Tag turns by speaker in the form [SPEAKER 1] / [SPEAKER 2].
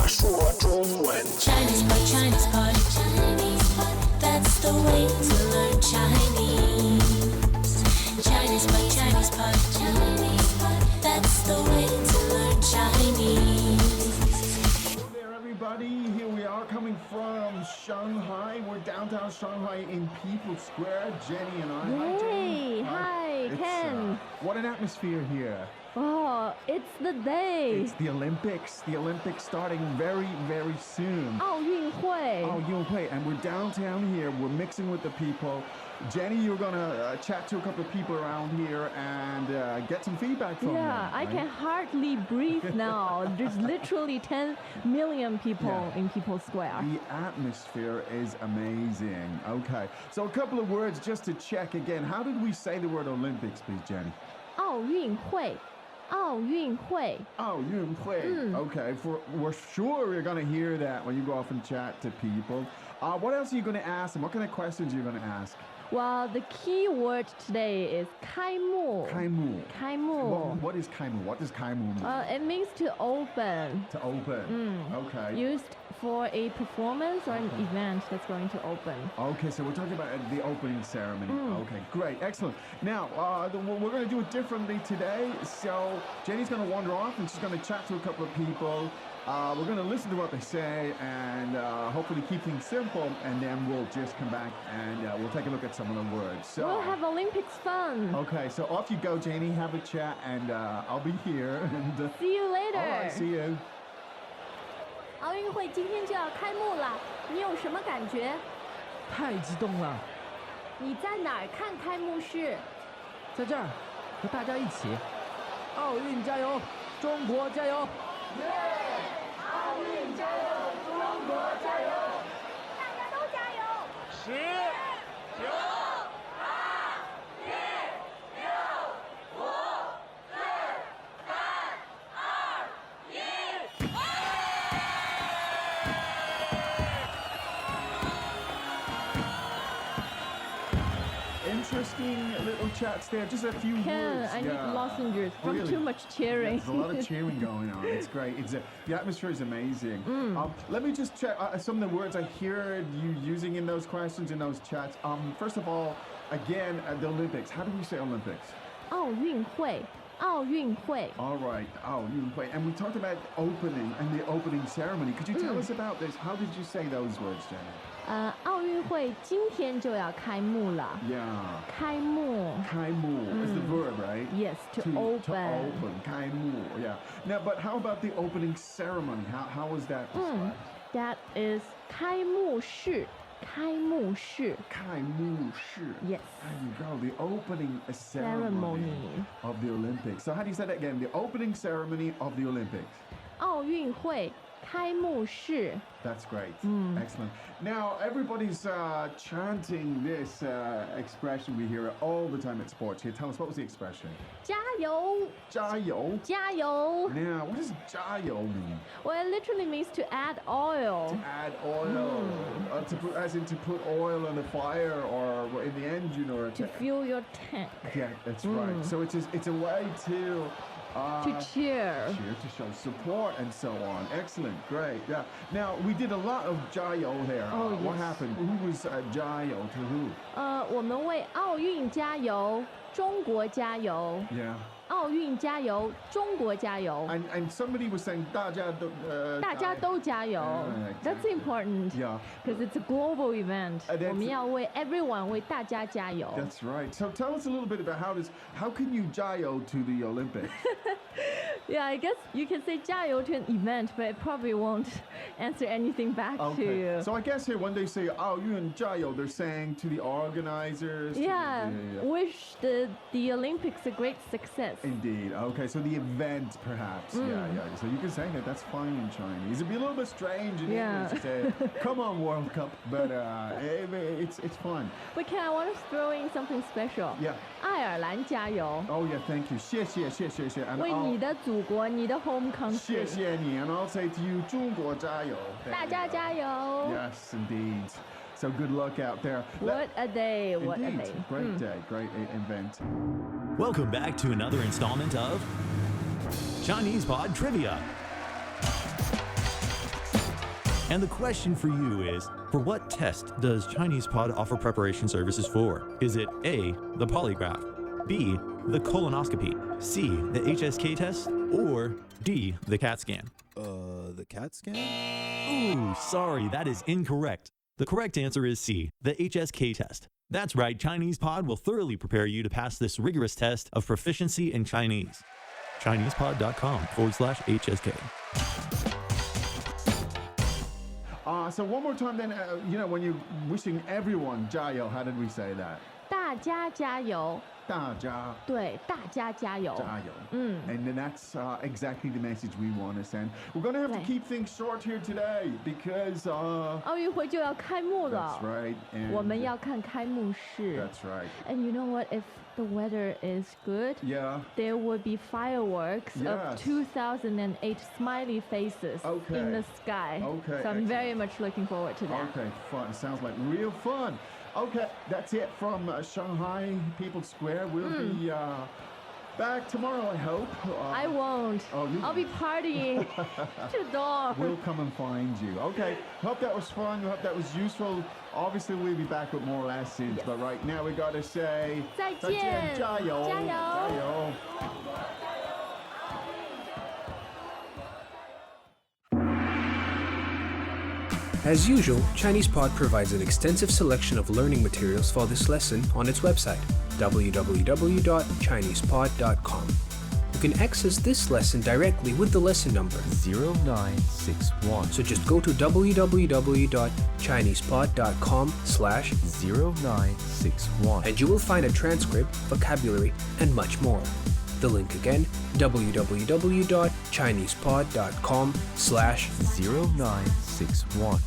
[SPEAKER 1] 说中文。
[SPEAKER 2] Chinese pot, Chinese pot, Chinese pot. That's the way to learn Chinese. Chinese pot, Chinese pot, Chinese pot. That's the way to learn Chinese.
[SPEAKER 3] Hello there, everybody. Here we are coming from Shanghai. We're downtown Shanghai in People's Square. Jenny and I. Hi, Jenny.
[SPEAKER 4] Yay! Hi,
[SPEAKER 3] It's,
[SPEAKER 4] Ken.
[SPEAKER 3] what an atmosphere here.
[SPEAKER 4] Oh, it's the day.
[SPEAKER 3] It's the Olympics. The Olympics starting very, very soon.
[SPEAKER 4] 奥运会.
[SPEAKER 3] Oh, you'll play. And we're downtown here. We're mixing with the people. Jenny, you're going to chat to a couple of people around here and get some feedback from them.
[SPEAKER 4] Yeah, I
[SPEAKER 3] right?
[SPEAKER 4] can hardly breathe now. There's literally 10 million people
[SPEAKER 3] Yeah.
[SPEAKER 4] in People's Square.
[SPEAKER 3] The atmosphere is amazing. Okay, so a couple of words just to check again. How did we say the word Olympics, please, Jenny?
[SPEAKER 4] 奥运会. 奥运会.
[SPEAKER 3] Oh, you play. Okay, we're sure you're going to hear that when you go off and chat to people. What else are you going to ask them? What kind of questions are you going to ask?
[SPEAKER 4] Well, the key word today is 开幕.
[SPEAKER 3] 开幕.
[SPEAKER 4] 开幕.
[SPEAKER 3] What is 开幕? What does 开幕mean?
[SPEAKER 4] It means to open.
[SPEAKER 3] To open. Okay.
[SPEAKER 4] Used for a performance or an event that's going to open.
[SPEAKER 3] Okay, so we're talking about the opening ceremony. Okay, great, excellent. Now, we're going to do it differently today. So Jenny's going to wander off and she's going to chat to a couple of people. We're going to listen to what they say and hopefully keep things simple. And then we'll just come back and we'll take a look at some of the words. So,
[SPEAKER 4] We'll have Olympics fun.
[SPEAKER 3] okay, so off you go, Jenny. Have a chat and I'll be here. And,
[SPEAKER 4] See you
[SPEAKER 3] all
[SPEAKER 4] later.
[SPEAKER 3] right, see you.
[SPEAKER 4] 奥运会今天就要开幕了，你有什么感觉？
[SPEAKER 5] 太激动了，
[SPEAKER 4] 你在哪儿看开幕式？
[SPEAKER 5] 在这儿和大家一起，奥运加油，中国加油！
[SPEAKER 4] 大家都加油！
[SPEAKER 3] Interesting little chats there. Just a few
[SPEAKER 4] Ken,
[SPEAKER 3] words.
[SPEAKER 4] I need
[SPEAKER 3] yeah.
[SPEAKER 4] lozenges from
[SPEAKER 3] Really?
[SPEAKER 4] too much cheering.
[SPEAKER 3] There's a lot of cheering going on. It's great. The atmosphere is amazing. Let me just check some of the words I heard you using in those questions, in those chats. First of all, again, the Olympics. How do we say Olympics?
[SPEAKER 4] 奥运会，奥运会。
[SPEAKER 3] All right. Oh, you play. And we talked about opening and the opening ceremony. Could you tell us about this? How did you say those words, Jenny?
[SPEAKER 4] 奥运会今天就要开幕了。
[SPEAKER 3] Yeah.
[SPEAKER 4] 开幕
[SPEAKER 3] Kaimu is the verb, right?
[SPEAKER 4] Yes, to
[SPEAKER 3] To
[SPEAKER 4] open.
[SPEAKER 3] open. Kaimu, yeah. Now, but how about the opening ceremony? How was that described?
[SPEAKER 4] That is 开幕式，开幕式。
[SPEAKER 3] Kaimu Shi.
[SPEAKER 4] Yes.
[SPEAKER 3] There you go. The opening ceremony
[SPEAKER 4] Ceremony.
[SPEAKER 3] of the Olympics. So how do you say that again? The opening ceremony of the Olympics.
[SPEAKER 4] 奥运会开幕式。
[SPEAKER 3] That's great. Excellent. Now, everybody's chanting this expression we hear all the time at sports. Here, tell us, what was the expression?
[SPEAKER 4] 加油，
[SPEAKER 3] Jiao.
[SPEAKER 4] 加油。
[SPEAKER 3] Now, what does jiao mean?
[SPEAKER 4] Well, it literally means to add oil.
[SPEAKER 3] Add oil, as in to put oil on the fire or in the engine or
[SPEAKER 4] To fuel your tank.
[SPEAKER 3] Yeah, that's right. So it's a way to
[SPEAKER 4] To cheer.
[SPEAKER 3] cheer, to show support and so on. Excellent, great. Yeah. Now we did a lot of jiao there.
[SPEAKER 4] Oh,
[SPEAKER 3] What
[SPEAKER 4] yes.
[SPEAKER 3] happened? Who was jiao to who?
[SPEAKER 4] 我们为奥运加油，中国加油！
[SPEAKER 3] Yeah.
[SPEAKER 4] 奥运加油，中国加油！
[SPEAKER 3] And somebody was saying 大家都
[SPEAKER 4] 大家都加油 That's
[SPEAKER 3] exactly.
[SPEAKER 4] important.
[SPEAKER 3] Yeah.
[SPEAKER 4] Because it's a global event.
[SPEAKER 3] That's-
[SPEAKER 4] 我们要为 everyone 为大家加油。
[SPEAKER 3] That's right. So tell us a little bit about how can you jiao to the Olympics?
[SPEAKER 4] Yeah, I guess you can say 加油 to an event, but it probably won't answer anything back to
[SPEAKER 3] Okay.
[SPEAKER 4] you.
[SPEAKER 3] So I guess here when they say 奥运加油, they're saying to the organizers. to the-
[SPEAKER 4] Yeah,
[SPEAKER 3] yeah.
[SPEAKER 4] wish the Olympics a great success.
[SPEAKER 3] Indeed. Okay, so the event, perhaps. Yeah. So you can say that. That's fine in Chinese. It'd be a little bit strange in
[SPEAKER 4] Yeah.
[SPEAKER 3] English to say, "Come on, World Cup," but it's fun.
[SPEAKER 4] But can I want to throw in something special?
[SPEAKER 3] Yeah.
[SPEAKER 4] 爱尔兰加油！
[SPEAKER 3] Oh yeah, thank you. 谢谢. And
[SPEAKER 4] 为
[SPEAKER 3] I'll-
[SPEAKER 4] 你的祖国，你的 home
[SPEAKER 3] 谢
[SPEAKER 4] country，
[SPEAKER 3] 谢你, and I'll say to you, 中国加油. There
[SPEAKER 4] 大
[SPEAKER 3] you
[SPEAKER 4] 家
[SPEAKER 3] go.
[SPEAKER 4] 加油
[SPEAKER 3] Yes, indeed. So good luck out there.！What
[SPEAKER 4] a day! What a
[SPEAKER 3] Indeed.
[SPEAKER 4] day!
[SPEAKER 3] Great day, great event.
[SPEAKER 1] Welcome back to another installment of Chinese Pod Trivia. And the question for you is, for what test does ChinesePod offer preparation services for? Is it A, the polygraph, B, the colonoscopy, C, the HSK test, or D, the CAT scan?
[SPEAKER 6] The CAT scan?
[SPEAKER 1] Ooh, sorry, that is incorrect. The correct answer is C, the HSK test. That's right, ChinesePod will thoroughly prepare you to pass this rigorous test of proficiency in Chinese. ChinesePod.com/HSK.
[SPEAKER 3] So one more time then, when you're wishing everyone 加油, how did we say that?
[SPEAKER 4] 大家加油，
[SPEAKER 3] 大家
[SPEAKER 4] 对，大家加油。
[SPEAKER 3] 加油. And then that's exactly the message we want to send. We're going to have to
[SPEAKER 4] 对
[SPEAKER 3] keep things short here today because
[SPEAKER 4] 奥运会就要开幕
[SPEAKER 3] that's
[SPEAKER 4] 了，
[SPEAKER 3] right. And
[SPEAKER 4] 我们要看开幕式。
[SPEAKER 3] that's right.
[SPEAKER 4] And you know what? If the weather is good,
[SPEAKER 3] Yeah.
[SPEAKER 4] there will be fireworks
[SPEAKER 3] Yes.
[SPEAKER 4] of 2008 smiley faces
[SPEAKER 3] Okay.
[SPEAKER 4] in the sky.
[SPEAKER 3] Okay,
[SPEAKER 4] So I'm very much looking forward to that.
[SPEAKER 3] Okay, fun. Sounds like real fun. Okay, that's it from Shanghai People's Square. We'll be back tomorrow, I hope.
[SPEAKER 4] I won't.
[SPEAKER 3] Oh, you
[SPEAKER 4] I'll be partying to dawn.
[SPEAKER 3] We'll come and find you. Okay, hope that was fun. Hope that was useful. Obviously, we'll be back with more lessons,
[SPEAKER 4] Yes.
[SPEAKER 3] but right now we gotta say
[SPEAKER 4] 再见，
[SPEAKER 3] 加油，
[SPEAKER 4] 加油。
[SPEAKER 3] 加油。
[SPEAKER 7] As usual, ChinesePod provides an extensive selection of learning materials for this lesson on its website, www.chinesepod.com. You can access this lesson directly with the lesson number,
[SPEAKER 6] 0961.
[SPEAKER 7] so just go to www.chinesepod.com/0961 and you will find a transcript, vocabulary, and much more. The link again, www.chinesepod.com/0961.
[SPEAKER 6] 0961.